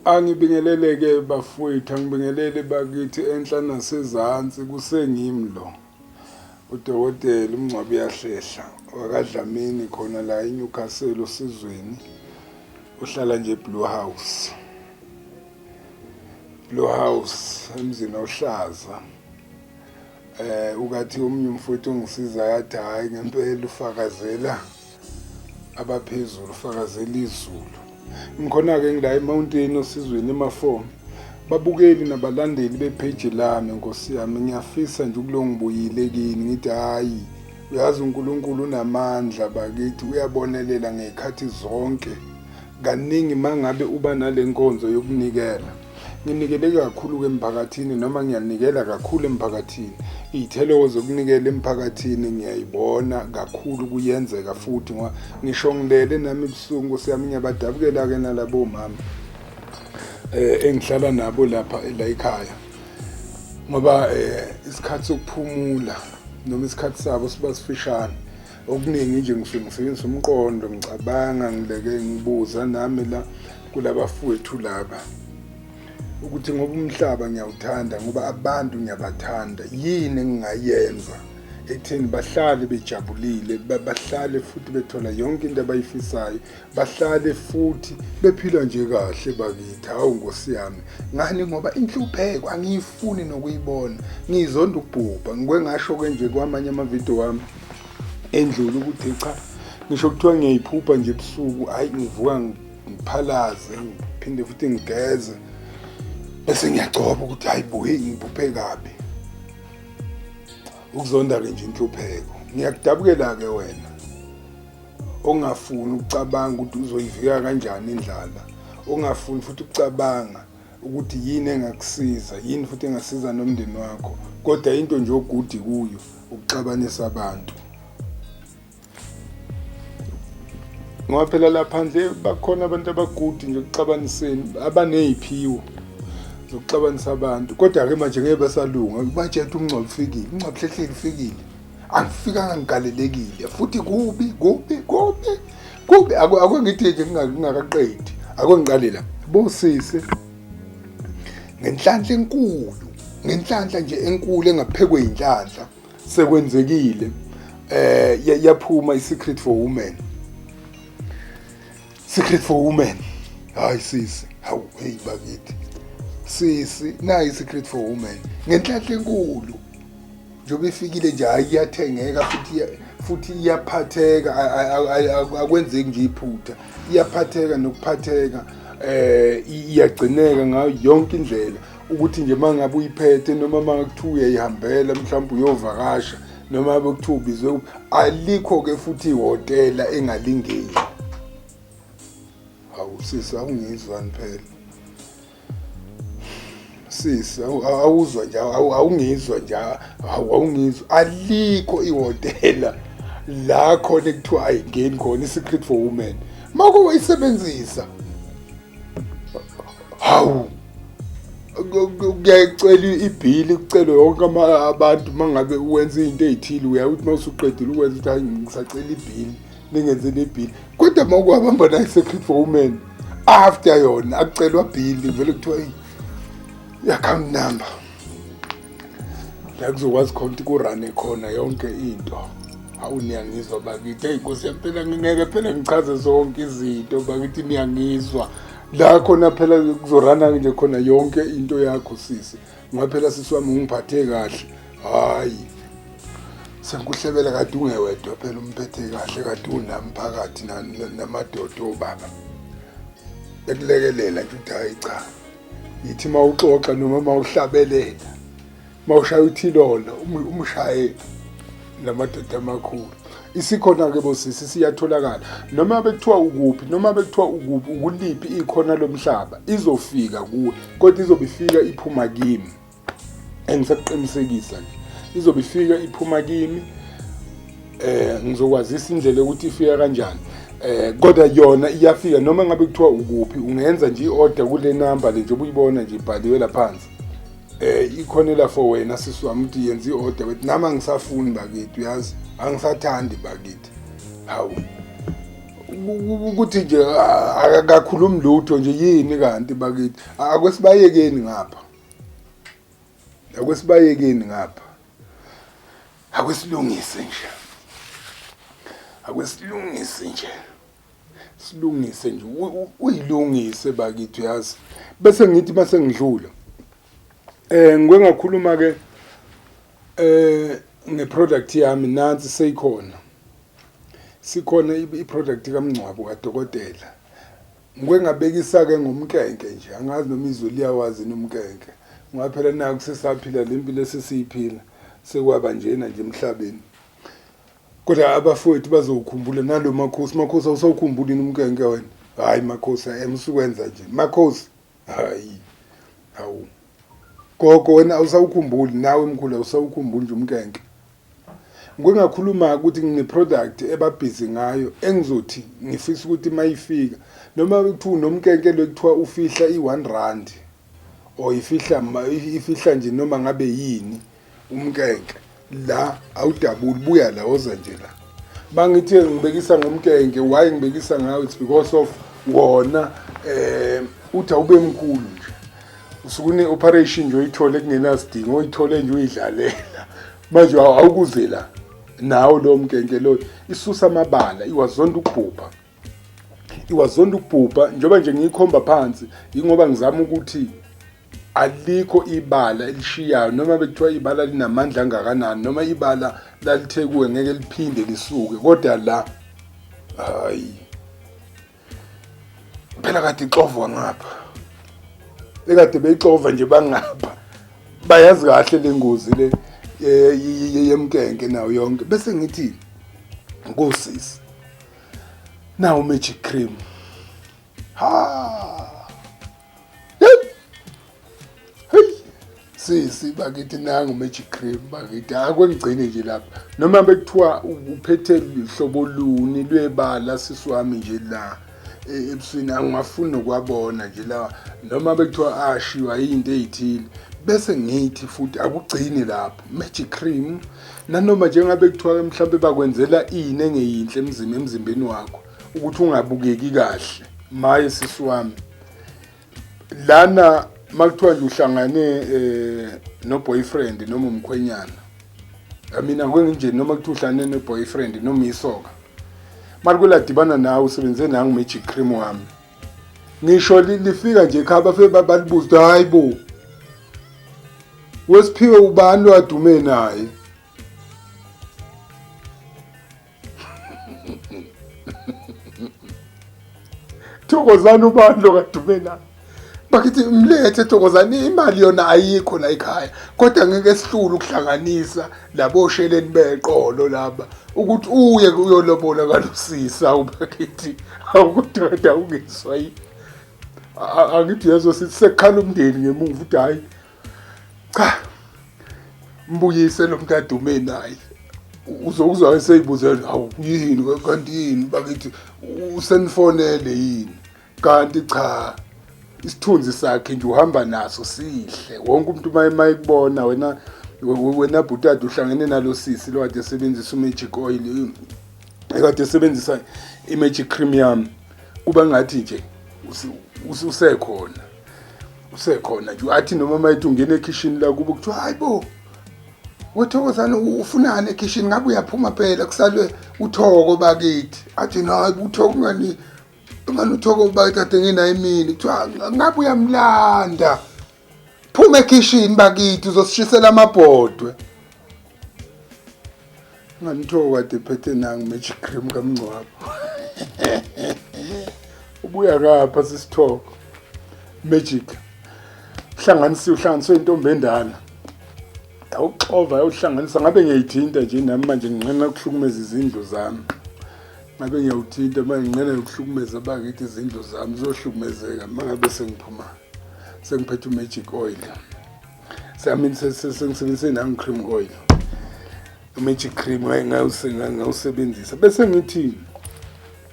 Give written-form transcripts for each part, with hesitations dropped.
Angibingelele-ke bafowethu, angibingelele bakithi enhla nasezansi, kusengimlo udokotela uMngcwabi Yahlehla wakwaDlamini khona la eNewcastle osizweni, uhlala nje Blue House. Blue House emzini ohlaza. Ukathi omunye umfowethu ongisiza yathi hayi ngempela ufakazela abaphezulu, ufakazela izulu. Ngikhona-ke ngila emountain osizweni emafomu. Babukeli nabalandeli bepage lami Nkosi yami, ngiyafisa nje ukulo ngibuyile kini ngithi hayi uyazi uNkulunkulu unamandla bakithi, uyabonelela ngezikhathi zonke. Kaningi mangabe uba nale nkonzo yokunikela, nginikele kakhulu emphakathini noma ngiyanikela kakhulu emphakathini. Iy'thelo zokunikela emphakathini ngiyayibona kakhulu kuyenzeka futhi ngoba ngisho ngilele nami ebusuku Nkosi yami ngiyabadabukela-ke nalabo mama engihlala nabo lapha la ekhaya, ngoba isikhathi sokuphumula noma isikhathi sabo siba sifishane. Okuningi nje ngisuke ngisebenzisa umqondo, ngicabanga, ngileke ngibuza nami la kulabafowethu laba ukuthi ngoba umhlaba ngiyawuthanda, ngoba abantu ngiyabathanda, yini engingayenza ekutheni bahlale bejabulile, bahlale futhi bethola yonke into abayifisayo, bahlale futhi bephila nje kahle bakithi. Hawu Nkosi yami, ngani ngoba inhlupheko angiyifuni nokuyibona, ngizonda ukubhubha. Ngikwengasho-ke nje kwamanye amavidiyo wami endlule ukuthi cha, ngisho kuthiwa ngiyayiphupha nje ebusuku, hayi ngivuka ngiphalaze, ngiphinde futhi ngigeze bese ngiyagcoba ukuthi hayi bo, hey ngiphuphe kabi. Ukuzonda-ke nje inhlupheko. Ngiyakudabukela-ke wena ongafuni ukucabanga ukuthi uzoyivika kanjani indlala, ongafuni futhi ukucabanga ukuthi yini engakusiza, yini futhi engasiza nomndeni wakho, kodwa into nje ogudi kuyo ukuxabanisa abantu. Ngoba phela laphandle bakhona abantu abagudi nje ukuxabaniseni, abaneziphiwo zokuxabanisa abantu, kodwa-ke manje ngeke basalunga. Bajethe uMngcwabi ufikile, uMngcwabi Hlehlele ufikile, angifikanga ngigalelekile futhi kubi. Akwengithi nje ngingakaqedi, akwengiqale la bosisi ngenhlanhla enkulu, ngenhlanhla nje enkulu engaphekwe inhlanhla sekwenzekile. Yaphuma iSecret for Women. Secret for Women, hayi sisi, hawu hey bakithi sisi, nayi iSecret for Women ngenhlanhla enkulu njengoba ifikile nje, hayi iyathengeka futhi iyaphatheka, akwenzeki nje iphutha, iyaphatheka nokuphatheka, iyagcineka ngayo yonke indlela, ukuthi nje mangabe uyiphethe noma mangakuthiwa uyayihambela mhlawumbe uyovakasha noma bekuthiwa ubizwe, alikho-ke futhi ihhotela engalingeni. Hawu sisi, awungizwani phela sisi, awuzwa nje, awungizwa nje, awungizwa, alikho ihhotela la khona ekuthiwa ayingeni khona iSecret for Women. Mako wayisebenzisa, hawu kuyacela ibhili, kucelwe yonke abantu mangabe uwenza into ezithile, uyakuthi mawusuqedile ukwenza ukuthi hayi ngisacela ibhili, ningenzeni ibhili. Kodwa makuhamba na iSecret for Women, after yona akucelwa bhili, vele kuthiwa i-account number la kuzokwazi khona ukuthi kurane khona yonke into. Hawu niyangizwa bakithi, hey Nkosi yami phela ngingeke phela ngichaze zonke izinto bakithi, niyangizwa la khona phela kuzorana nje khona yonke into yakho sisi. Ngoba phela sisi wami ungiphathe kahle, hayi sengikuhlebela kade ungewedwa phela umphethe kahle, kade unami phakathi namadoda obaba ekulekelela nje ukuthi hayi cha, yithi mawuxoxa noma mawuhlabelela, mawushaya uthilolo umshaye lamadoda amakhulu. Isikhona-ke bosisi siyatholakala noma bekuthiwa ukuphi, noma bekuthiwa ukuphi, ukuliphi ikhona lomhlaba, izofika kuwe, kodwa izobe ifika iphuma kimi. Engisaqinisekisa nje izobe ifika iphuma kimi. Ngizokwazisa indlela yokuthi ifika kanjani, kodwa yona iyafika noma ngabe kuthiwa ukuphi. Ungenza nje i-order kule number le njengoba uyibona nje ibhaliwe la phansi. Ikhonela for wena sisi wami ukuthi yenza i-order, bethi nami angisafuni bakithi, uyazi angisathandi bakithi. Hawu ukuthi nje akakhulumi lutho nje yini kanti bakithi akwesibayekeni ngapha akwesilungise nje silungise nje uyilungise bakithi yazi bese ngithi mase ngidlula ngike ngakhuluma ke ngeproduct yami nansi sikhona iproduct kaMngcwabo kaDokotela ngike ngabekisa ke ngomkenke nje angazi noma izwe liyawazi nomkenke ngaphela naku sesaphila lempilo esesiyiphila sekwaba njena nje emhlabeni kodwa abafowethu bazokhumbula nalo makhosi awusawukhumbuli umkenke wena hayi makhosi emsukwenza nje makhosi hayi hawu gogo wena awusawukhumbuli nawe mkhulu awusawukhumbuli nje umkenke ngike ngakhuluma ukuthi ngineproduct ebabhizi ngayo engizothi ngifisa ukuthi mayifika noma kuthiwa nomkenke lokuthiwa ufihla i1 or ifihla nje noma ngabe yini umkenke la awudabuli buya la oza nje la bangithi ngibekisa ngomkenke why ngibekisa ngawo it's because of wona uthi awube mkhulu nje usukune operation nje uyithole kungenasidingo uyithole nje uyidlalela manje awukuze la nawo lo mkenke lo isusa amabala iwazonda ukubhubha njengoba nje ngiyikhomba phansi ingoba ngizama ukuthi alikho ibala elishiyayo noma bekuthiwa ibala linamandla angakanani noma ibala lalithe kuwe ngeke liphinde lisuke kodwa la hayi phela kade ixovwa ngapha ekade beyixova nje bangapha bayazi kahle lengozi le yemkenke nayo yonke bese ngithi nkosisi nawo magic cream sisi bakithi nangu magic cream bakithi akwengigcine nje lapha noma bekuthiwa uphethe ihlobo luni lwebala sisiwami nje la ebusweni angafuni nokwabona nje la noma bekuthiwa ashiwa into ezithile bese ngithi futhi akugcini lapho magic cream nanoma njengabe kuthiwa mhlawumbe bakwenzela ine ngeyinhle emzimbeni wakho ukuthi ungabukeki kahle maye sisiwami lana makuthiwa nje uhlangane no boyfriend noma umkhwenyana mina nje noma kuthi uhlangane no boyfriend noma isoka malikula dibana nawe usebenze nangu magic cream wami ngisho lifika nje ekhaya bafike balibuza hayibo wesiphiwe ubani wadume naye Thokozani ubani lo kadume naye bakithi mlethe Thokozani imali yona ayikho la ekhaya kodwa ngeke sihlule ukuhlanganisa labosheleni beqolo laba ukuthi uye uyolobola kalusisa ubakithi awukuthi ungeswa yi angithi yazo sithi sekhala umndeni ngemuva uthi hayi cha mbuyise lo muntu adume naye uzokuzwa eseyibuzela hawu yini kanti yini bakithi usenifonele yini kanti cha isithunzi sakhe nje uhamba naso sihle wonke umuntu mayikubona wena bhutata uhlangene nalo sisi lo kade esebenzisa magic oil ekade esebenzisa imagic cream yami kuba ngathi nje usekhona nje athi noma mayithi ungena ekitchen la kuba kuthiwa hayibo Thokozani ufunani ekitchen ngabe uyaphuma phela kusalwe uthoko bakithi athi hayi uthoko ngani uthoko bakithi ngena imini kuthiwa ngabe uyamlanda phuma ekitchen bakithi uzosishisela amabhodwe nganithoko kade phethe nangu magic cream kaMngcwabo ubuya kapha sisithoko magic uhlanganiswe intombi endala awuxova awuhlanganisa ngabe ngiyayithinta nje nami manje nginqena ukuhlukumeza izindlu zami ngabe ngiyawuthinta manje nginqena ukuhlukumeza bakithi izindlu zami zohlukumezeka mangabe sengiphethe magic oil sami sengisebenzise nangu cream oil magic cream ngawusebenzisa bese ngithi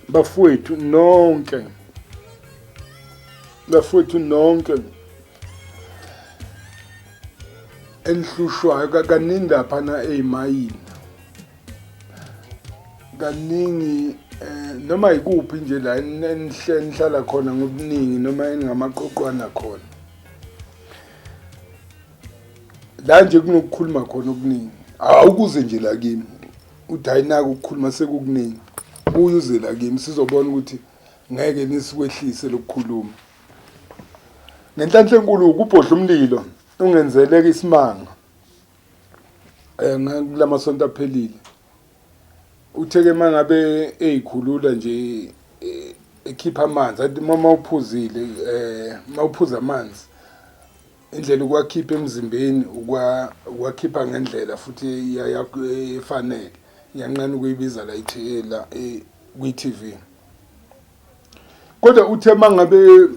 bafowethu nonke enhlushwayo kaningi laphana ezimayini kaningi noma ikuphi nje la nihlala khona ngobuningi noma engamaqoqwana khona la nje kunokukhuluma khona okuningi awukuze nje la kimi uthi ayinaka ukukhuluma sekukuningi uyuze la kimi sizobona ukuthi ngeke nisikwehlise lokukhuluma ngenhlanhla enkulu ukubhodla umlilo ungenzeleka isimanga ngulamasonto aphelile utheke mangabe eyikhulula nje ekhipha amanzi athi mama uphuzile mawuphuza amanzi indlela ukwakhipha emzimbeni ukwakhipha ngendlela futhi efanele iyanqana ukuyibiza la la kwi-TV kodwa uthe mangabe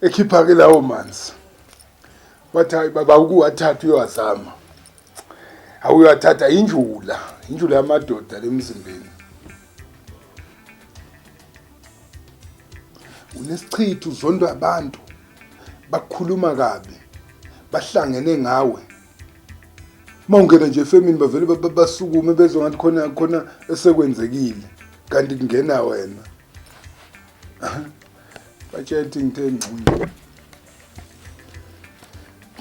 ekhipha ke lawo manzi wathi hayi baba ukuwathatha uyowazama awuyathatha injula yamadoda lemzimbeni unesichitho uzondwa abantu bakhuluma kabi bahlangene ngawe mawungena nje efemini bavele basukume bezwe ngathi khona esekwenzekile kanti kungena wena batshethe ngithe ngcinci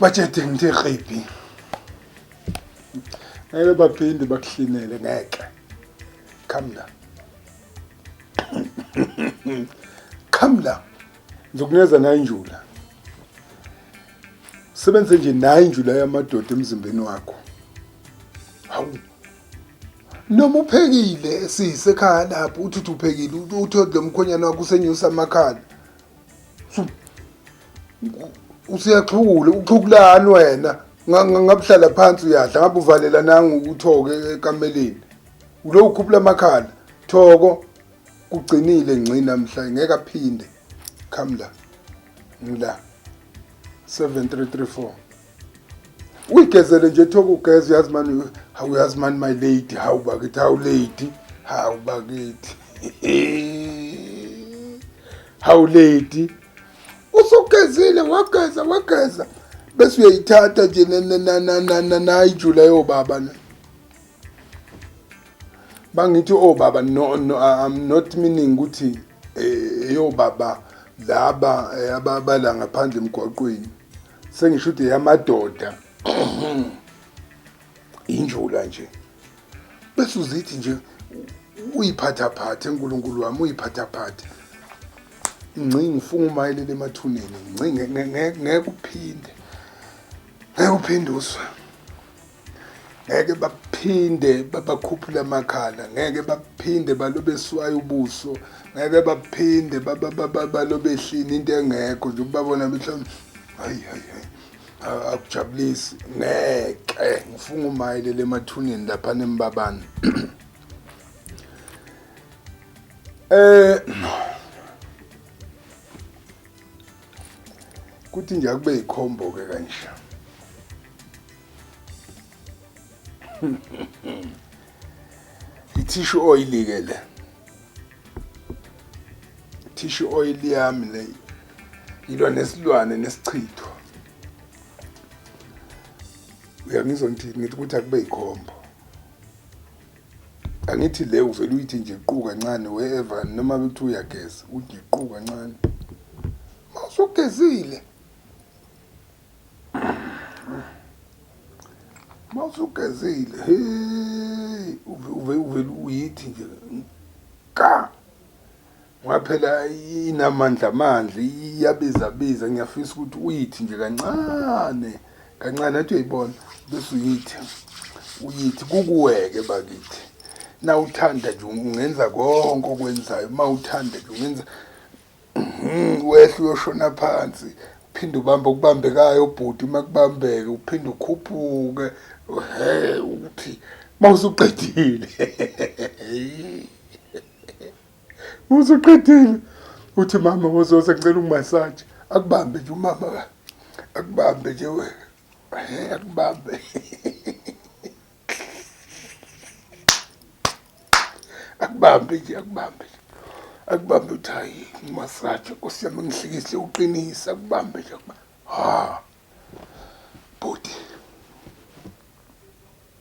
batshethe ngithe rhebi ngeke baphinde bakuhlinele ngeke come la ngizokunikeza nayo injula sebenze nje nayo injula yamadoda emzimbeni wakho hawu noma uphekile sisekhaya lapho uthi uphekile uthodle umkhonyana wakho usenyusa amakhala usiyaxhukula uxhukulani wena ngabuhlala phansi uyadla ngabe uvalela nangu uthoke ekameleni ulo ukhuphula amakhala thoko kugcinile ngci namhla ngeke aphinde come la ngila 7334 uyigezele nje thoko ugeze uyazi mani uyazi mani my lady how bakithi how lady how bakithi how lady usugezile wageza bese uyayithatha nje na ijula yobaba ne bangithi baba no I'm not meaning ukuthi yobaba laba ababala ngaphandle emgwaqweni sengisho ukuthi yamadoda injula nje bese uzithi nje uyiphathaphathe enkulunkulu wami uyiphathaphathe ngci ngifuna umayelele emathuneni ngci ngeke uphinduswe ngeke baphinde babakhuphula amakhala ngeke baphinde balobeswayo ubuso ngeke baphinde balobehlini into engekho nje ubabona mhlawumbe hayi akujabulisi ngeke ngifuna umayelele emathuneni lapha nembabani kuthi nje akube ikhombo ke kanje i-tissue oil ke le tissue oil yami le yilwa nesilwane nesichitho uyangizwa ngithi ukuthi akube ikhombo angithi le uvela uyithi nje iqhu kancane wherever noma bethi uyageza uthi iqhu kancane mawusugezile mawusugezile hey uvela uyithi nje ka ngaphela inamandla iyabiza ngiyafisa ukuthi uyithi nje kancane athi uyibona bese uyithi kukuweke bakithi na uthanda nje ungenza konke okwenzayo mawuthanda nje ungenza wehle uyoshona phansi uphinde ubambe okubambekayo ubhuti makubambeke uphinde ukhuphuke uthi mawusuqedile usuqedile uthi mama wozoza ngicela ungimasaje akubambe nje umama akubambe nje akubambe akubambe uthi hayi umasaje nkosi yami ngihlikisile uqinisa akubambe nje bhuti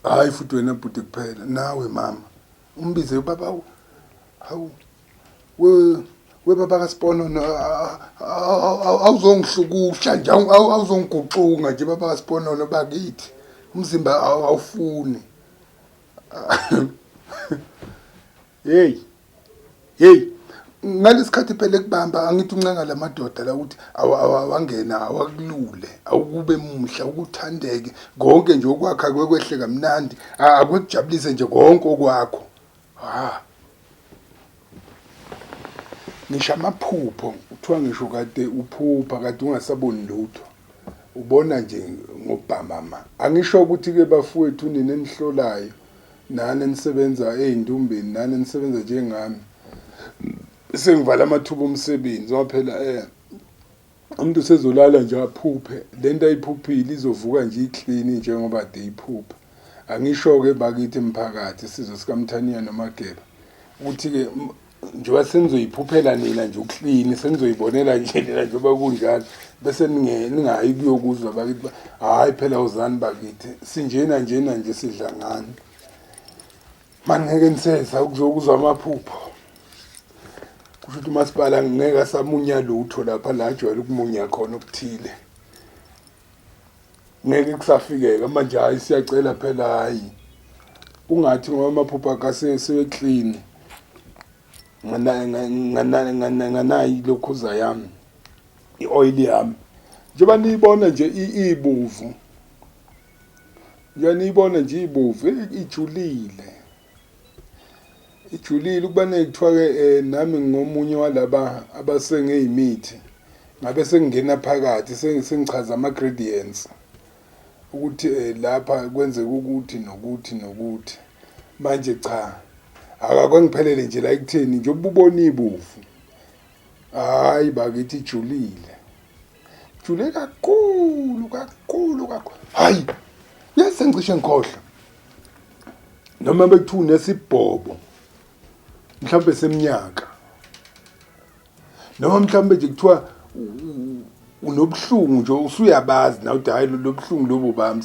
hayi futhi wena bhuti kuphela nawe mama umbize ubaba hawu webaba kaSiponono awuzongihlukusha nje awuzongiguxunga nje baba kaSiponono bakithi umzimba awufuni hey ngalesikhathi phela ekubamba angithi uncenga lamadoda la ukuthi awangena awakulule awukube muhle ukuthandeke konke nje okwakha kwehle kamnandi akujabulise nje konke okwakho ngisho amaphupho kuthiwa ngisho kade uphupha kade ungasaboni lutho ubona nje ngobhamama angisho ukuthi ke bafowethu nini enihlolayo nani enisebenza eindumbeni nani enisebenza njengami sengivala amathuba omsebenzi ngoba phela umuntu sezolala nje aphuphe lento ayiphuphile izovuka nje iclean njengoba ade iphupha angisho ke bakithi emphakathi sizwe sikaMthaniya noMageba ukuthi ke njengoba senizoyiphuphela nina nje uclean senizoyibonela nje nina njengoba kunjalo bese ningayi kuyokuzwa bakithi hayi phela uzani bakithi sinjena nje sidla ngani manje ngeke niseza ukuzokuzwa amaphupho kusho ukuthi umasipala ngeke asamunya lutho lapha la ajwayele ukumunya khona okuthile ngeke kusafikeka manje hayi siyacela phela hayi ungathi ngoba amaphupho akase clean nganayi lokhuza yami ioil yami njengoba niyibona nje ibovu njenibona nje ibovu ijulile ukuba nekuthiwa ke nami ngomunye walaba abasengeyimithi ngabe sengingena phakathi sengichaza ama ingredients ukuthi lapha kwenzeka ukuthi nokuthi manje cha akakwangiphelele nje la ekutheni nje ububona ibovu hayi bakithi jule kakhulu hayi yasengicishe ngikhohlwa noma bekuthiwa nesibhobo mhlawumbe seminyaka noma mhlawumbe nje kuthiwa unobuhlungu nje usuyabazi na uthi hayi lo buhlungu lobo bami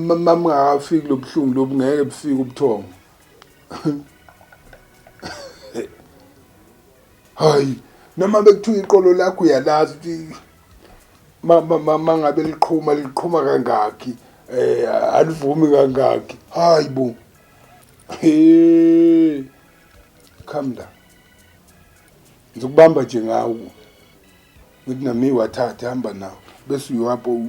mamngakafiki lo buhlungu lobu ngeke bufike ubuthongo hayi noma bekuthiwa iqolo lakho uyalazi ukuthi mangabe liqhuma kangaki alivumi kangaki hayi bo calm down ngizokubamba nje ngawo ngithi nami wathatha hamba nawo bese uyapho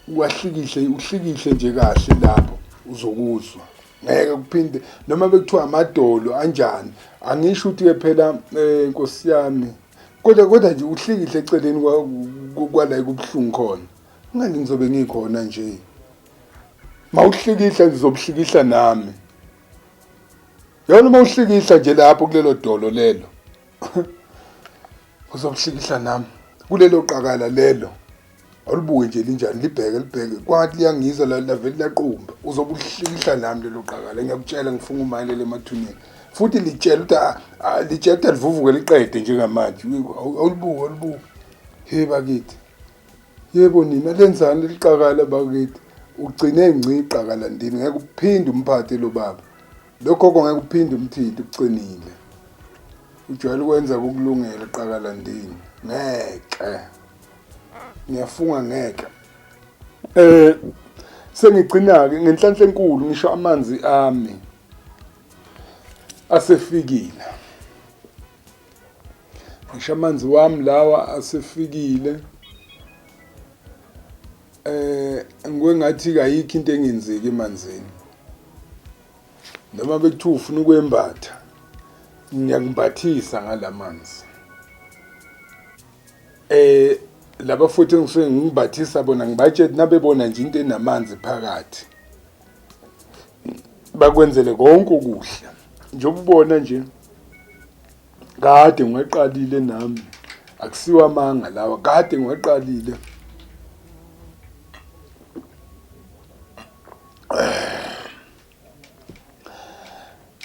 uhlikihle nje kahle lapho uzokuzwa ngeke kuphinde noma bekuthiwa amadolo anjani angisho ukuthi ke phela inkosi yami kodwa nje uhlikihle eceleni kwala kubhlungu khona ngani ngizobe ngikhona nje mawuhlikihla ngizobuhlikihla nami yona mawuhlikihla nje lapho kulelo dolo lelo uzobuhlikihla nami kulelo qakala lelo awulibuke nje linjani libheke kwathi liyangizwa lavele laqumba uzobuhlikihla nami lelo qakala ngiyakutshela ngifuna umayelele emathuneni futhi litshela ukuthi litshela livuvuke liqede njengamanje awulibuke hey bakithi yebo nina lenzani liqakala bakithi ugcine ngci iqakala ndini ngeke uphinde umphathe lo baba lokho ngeke uphinde umthinte ucinile ujwayele ukwenza kokulungela iqakala ndini ngeke ngiyafunga ngeke sengigcina ke ngenhlanhla enkulu ngisho amanzi ami asefikile ngisho amanzi wami lawa asefikile ngwengathi kayikho into engenzeki emanzini noma bekuthiwa ufuna ukwembatha ngiyakumbathisa ngalamanzi laba futhi ngisuke ngibathisa bona ngibatshela nabebona nje into enamanzi phakathi bakwenzele konke okuhle njengoba ubona nje kade ngiqalile nami akusiwa amanga lawa kade ngiqalile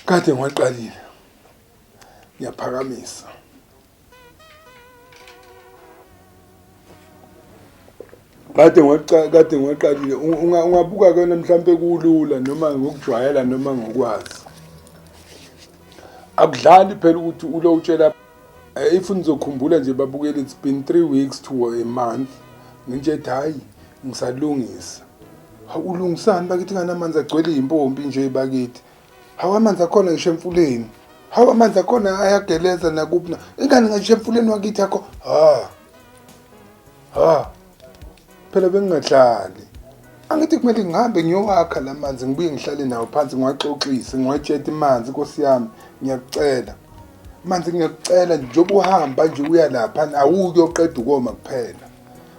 kade ngiqalile ngiyaphakamisa kade ngiqalile ungabuka ke mhlambe kulula noma ngokujwayela noma ngokwazi akudlali phela ukuthi ulo utshela if nizokhumbula nje babukela it's been 3 weeks to a month nginje hayi ngisalungisa ulungisani bakithi nganamanzi agcwele impompi nje bakithi hawa amanzi akhona ngisho emfuleni hawa amanzi akhona ayageleza nakuphi ingane ngisho emfuleni wakithi akho phela bengingadlali angithi kumele ngihambe ngiyowakha lamanzi ngibuye ngihlale nawo phansi ngiwaxoxise ngiwatshete imanzi Nkosi yami ngiyakucela manzi ngiyakucela njengoba uhamba nje uya lapha awuke oqeda ukoma kuphela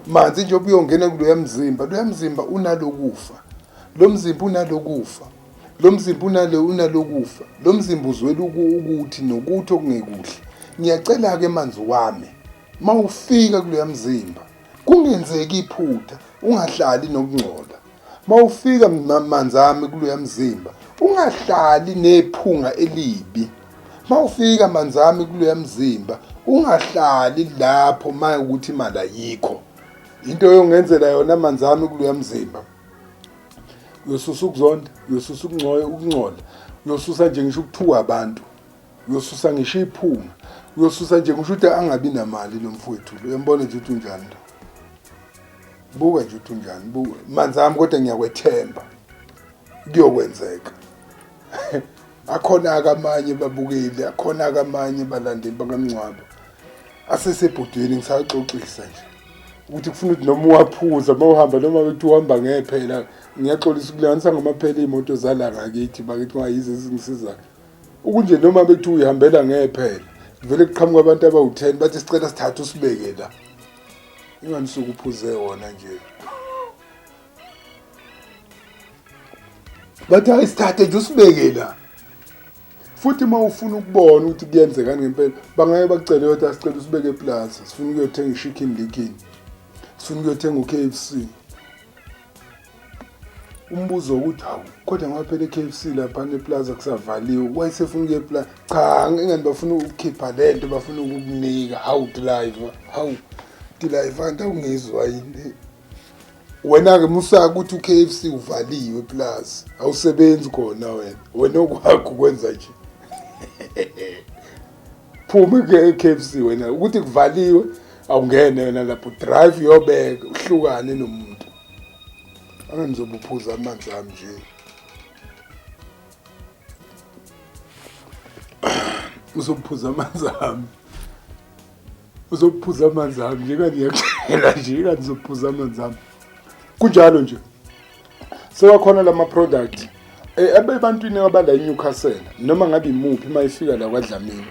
manzi njengoba uyongena kuloya mzimba unalokufa lo mzimba unalokufa lo mzimba unalokufa lo mzimba uzwela ukuthi nokuthi okungekuhle ngiyacela ke manzi wami mawufika kuloya mzimba kungenzeki iphutha ungahlali nokungcola mawufika manzi ami kuloya mzimba ungahlali nephunga elibi mawufika manzi ami kuloya mzimba ungahlali lapho ukuthi imali ayikho into yongenzela yona manzi ami kuloya mzimba uyosusa ukuzonda uyosusa ukungcola uyosusa nje ngisho ukuthuka abantu uyosusa ngisho iphunga uyosusa nje ngisho ukuthi angabi namali lo mfowethu uyambona nje ukuthi unjani buka nje ukuthi unjani buka manzi ami kodwa ngiyakwethemba kuyokwenzeka akhona akamanye babukeli akhona akamanye balandeli bakamncwabo asesebhodweni ngisaxoxisa nje ukuthi kufuna ukuthi noma uwaphuza mawuhamba noma bethi uhamba ngephela ngiyaxolisa ukulanganisa ngamaphela imoto zala ngakithi bakithi ngayize ezingisizayo ukunje noma bethi uyihambela ngephela vele kuqhamuka abantu abawu10 bathi sicela sithathe usibeke la inganisuka uphuze wona nje bathi ayisithathe nje usibeke la futhi mawufuna ukubona ukuthi kuyenzeka ngempela bangaye bacele ukuthi asicela usibeke eplaza sifuna ukuyothenga ichicken licken sifuna ukuyothenga uKFC umbuzo ukuthi hawu kodwa ngaphela eKFC lapha neplaza kusavaliwe wayesefuna ukuye eplaza cha engani bafuna ukukhipha lento bafuna ukukunika how driver ungizwa yini wena ke musaka ukuthi uKFC uvaliwe eplaza awusebenzi khona wena okwakho kwenza nje phuma ke KFC wena ukuthi kuvaliwe awungene wena lapho drive yobeka uhlukane nomuntu angizobuphuza amanzi ami nje uzophuza amanzi ami nje kaniyakela nje kanizophuza amanzi ami kunjalo nje sewakhona lama product ebantwini abala eNewcastle noma ngabe imuphi mayifika la kwaDlamini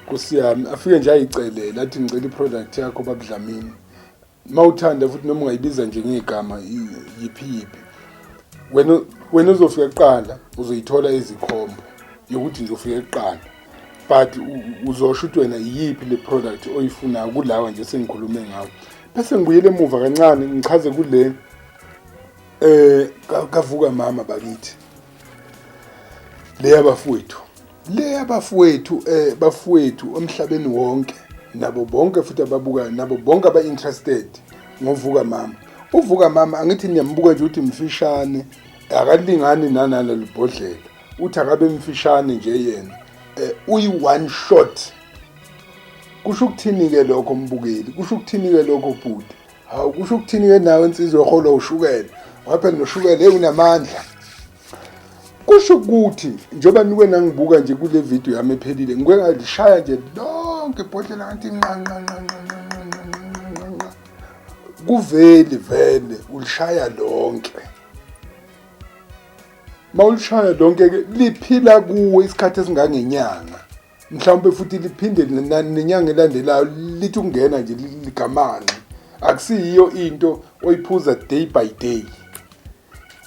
Nkosi yami afike nje ayicelela athi ngicela iproduct yakho babuDlamini mawuthanda futhi noma ungayibiza nje ngegama yipi wena uzofika eqala uzoyithola izikhombo yokuthi nje ufike eqala but uzosho ukuthi wena yipi le product oyifuna kulawa nje sengikhulume ngawo bese ngibuyele emuva kancane ngichaze kule kavuka mama bakithi le abafowethu emhlabeni wonke nabo bonke futhi ababukayo nabo bonke aba-interested ngovuka mama uvuka mama angithi niyambuka nje ukuthi mfishane akalingani nanalo libhodlela uthi akabe mfishane nje yena uyi-one shot kusho ukuthini-ke lokho mbukeli kusho ukuthini-ke lokho bhuti hawu kusho ukuthini-ke nawe insizwa yohola ushukela waphela noshukela unamandla kusho ukuthi njengoba niwe nangibuka nje kule video yami ephelile ngike ngalishaya nje lonke ibhodlela kanti vele ulishaya lonke mawulishaya lonke ke liphila kuwe isikhathi esingangenyanga mhlawumbe futhi liphinde nenyanga elandelayo lithi ukungena nje ligamane akusiyiyo into oyiphuza day by day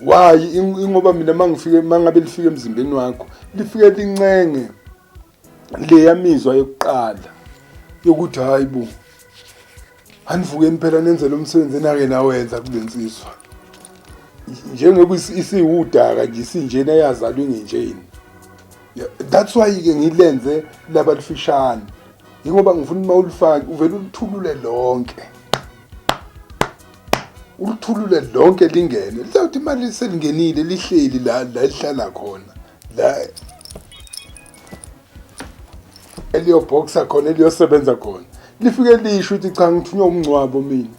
why ingoba mina mangabe lifike emzimbeni wakho lifike lincenge le yamizwa yokuqala yokuthi hayi bo anivukeni phela nenze lo msebenzi enake nawenza kulensizwa njengoba isiwudaka nje sinjena yazalwe ngenjeni that's why ke ngilenze laba lifishane ingoba ngifuna uma ulifake uvela ulithulule lonke lingene lizawuthi imali selingenile lihleli la lihlala khona la eliyoboxa khona eliyosebenza khona lifike lisho ukuthi cha ngithunywa umncwabo mina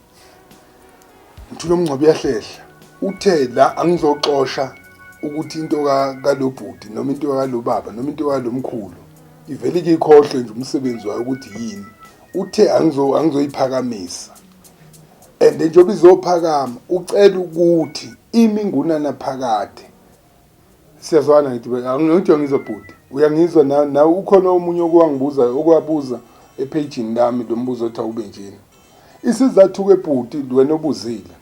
ngithunywa umncwabo yahlehla uthe la angizoxosha ukuthi into kalobhudi noma into kalobaba noma into kalomkhulu ivele ikikhohle nje umsebenzi wayo ukuthi yini uthe angizoyiphakamisa and njengoba izophakama ucela ukuthi iminguna naphakade siyazwana ngithi angiyonke ngizobhudi uyangizwa nawe ukhona omunye okwabuza epageini lami lo mbuzo othi awube njeni isizathu kebhudi wena obuzile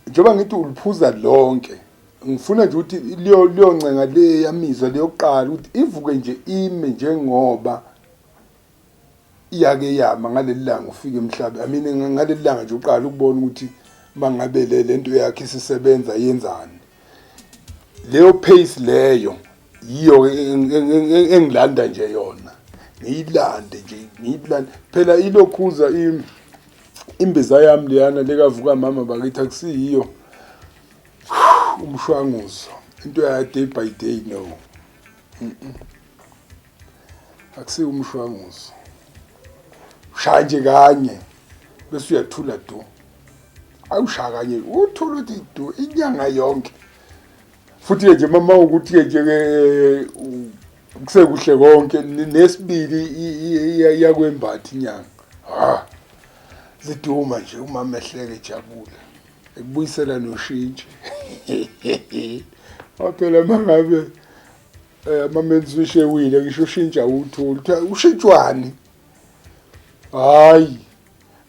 njengoba ngithi uliphuza lonke ngifuna nje ukuthi liyoncenga le yamizwa leyokuqala ukuthi ivuke nje ime njengoba iyake yama ngaleli langa ufike emhlabeni I mean ngaleli langa nje uqala ukubona ukuthi mangabe lento yakhe isisebenza yenzani leyo pace leyo yiyo engilanda nje yona ngiyilande phela ilokhuza imbiza yami leyana lekavuka mama bakithi akusiyiyo umshwanguzo into ya day by day no akusiyo umshwanguzo ushaya nje kanye bese uyathula do awushaya kanye uthula uthi do inyanga yonke futhi nje mama ukuthi nje kusekuhle konke nesibili yakwembathi inyanga ziduma nje umama ehleke ejabule ekubuyisela noshintshi phela mangabe amamenzi ushewile ngisho ushintsha uthula ushintshwani hayi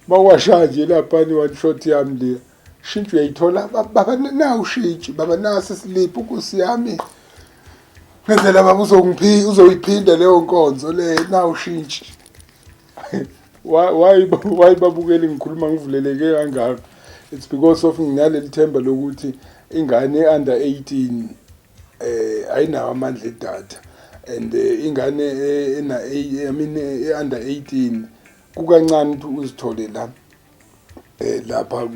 makwasha nje lapha ni one shot yami le shintsho uyayithola baba na ushintshi baba nasi siliphi ukusi yami ngenzela baba uzoyiphinda leyo nkonzo le na ushintshi why babukela ngikhuluma ngivuleleke kangaka it's because of nginaleli themba lokuthi ingane under 18 ayinawo amandla edatha and ingane under 18 kukancane ukuthi uzithole la lapha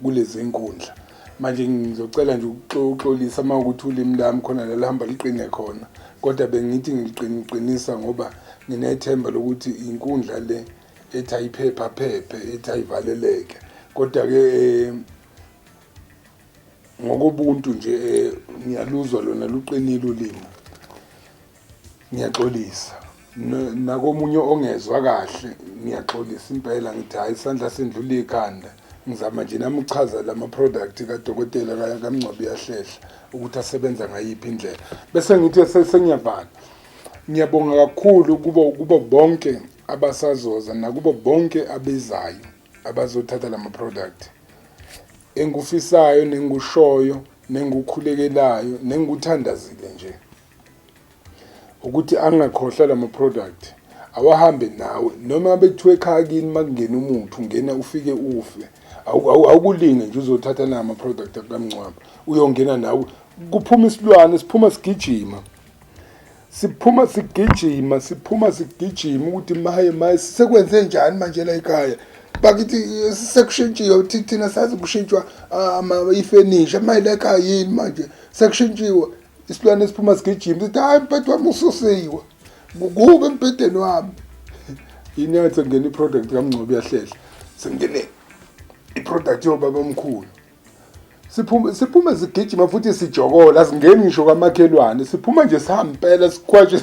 kulezi inkundla manje ngizocela nje ukuxolisa mawukuthi ulimi lami khona la lihamba liqine khona kodwa bengithi ngiqinisa ngoba nginethemba lokuthi inkundla le ethi ayiphepha ethi ayivaleleke kodwa ke ngokubuntu nje ngiyaluzwa lona luqinile ulimi ngiyaxolisa nakomunye ongezwa kahle ngiyaxolisa impela ngithi hayi isandla sendlula ikhanda ngizama nje nami uchaza lama product kaDokotela kaMncwabi yahlehla ukuthi asebenza ngayiphi indlela bese ngithi sengiyabhala ngiyabonga kakhulu kuba bonke abasazoza nakubo bonke abezayo abazothatha lama product engufisayo nengushoyo nengukhulekelayo nenguthandazile nje ukuthi angakhohlwa lama product awahambe nawe noma bethiwe ekhaya kini makungena umuntu ungena ufike ufe awukulinge nje uzothatha lama product kaMncwabi uyongena nawe kuphuma isilwane siphuma sigijima siphuma sigijima ukuthi maye sekwenze njani manje la ekhaya bakithi sekushintshiwe thina sazi kushintshwa ifurniture mayile ekhaya yini manje sekushintshiwe isilwane siphuma sigijima sithi hayi mpethu wami ususiwe kube empedeni wami yini yathi ngene iproduct kaMncwabi yahlehla sengene iproduct yobaba omkhulu siphuma sigijima futhi sijokola asingeni ngisho kwamakhelwane siphuma nje sihambela sikhwaje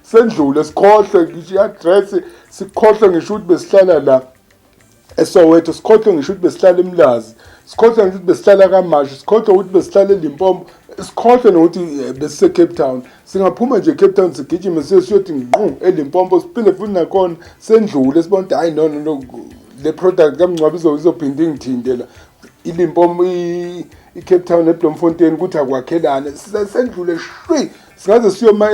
sendlule sikhohle ngisho address sikhohle ngisho ukuthi besihlala la eSoweto sikhohle ngisho ukuthi besihlala eMlazi sikhohle ngisho ukuthi besihlala kaMashu sikhohle ukuthi besihlala eLimpopo sikhohle nokuthi besise Cape Town singaphuma nje Cape Town sigijima siyothi ngqu eLimpopo siphinde futhi nakhona sendlule sibona hayi no le product kaMncwabi izophinda ingithindela iLimpopo iCape Town eBloemfontein ukuthi akwakhelana sendlule shwi singaze siyoma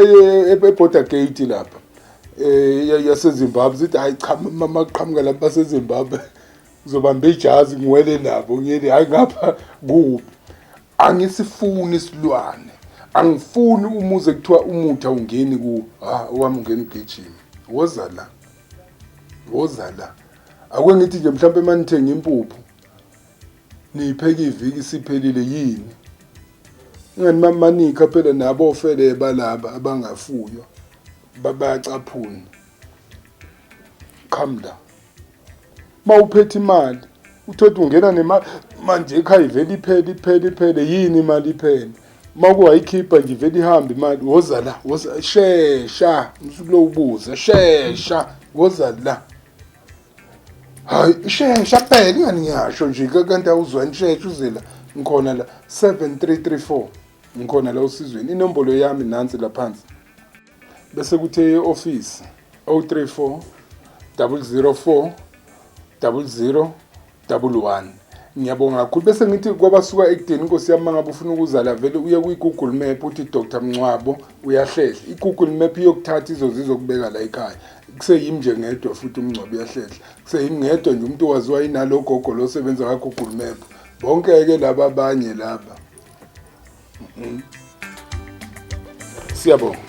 eBorder Gate lapha yaseZimbabwe sithi hayi cha mama qhamuka lapha seZimbabwe ngizobamba ijazi ngiwele nabo ngiyeli hayi ngapha kuphi angisifuni isilwane angifuni umuze kuthiwa umuthi awungeni ku owami ungena igijima woza la akwengithi nje mhlawumbe manithenga impuphu niyipheka iviki siphelile yini ngani mamanika phela nabo ofele balaba abangafuyo bayacaphuna qhamda mawuphethe imali uthothi ungena nemali manje ekhaya ivele iphele yini imali iphele makuwayikhipha nje ivele ihambe imali woza la shesha msulo ubuze shesha woza la hayi shesha phela ingani ngiyasho nje kanti awuzwani shesha uzela ngikhona la 7334 ngikhona la usizweni inombolo yami nansi la phansi bese kuthe office 034 004 0011 ngiyabonga kakhulu bese ngithi kwabasuka ekudeni inkosi yami mangabe ufuna ukuza la vele uye kwi-Google Map uthi Dr Mncwabo uyahlehla i-Google Map iyokuthatha izokubeka la ekhaya kuseyimi nje ngedwa futhi uMncwabo uyahlehla kuseyimi ngedwa nje umuntu owaziwa inalo gogo lo sebenza ka-Google Map bonke ke laba abanye laba siyabonga.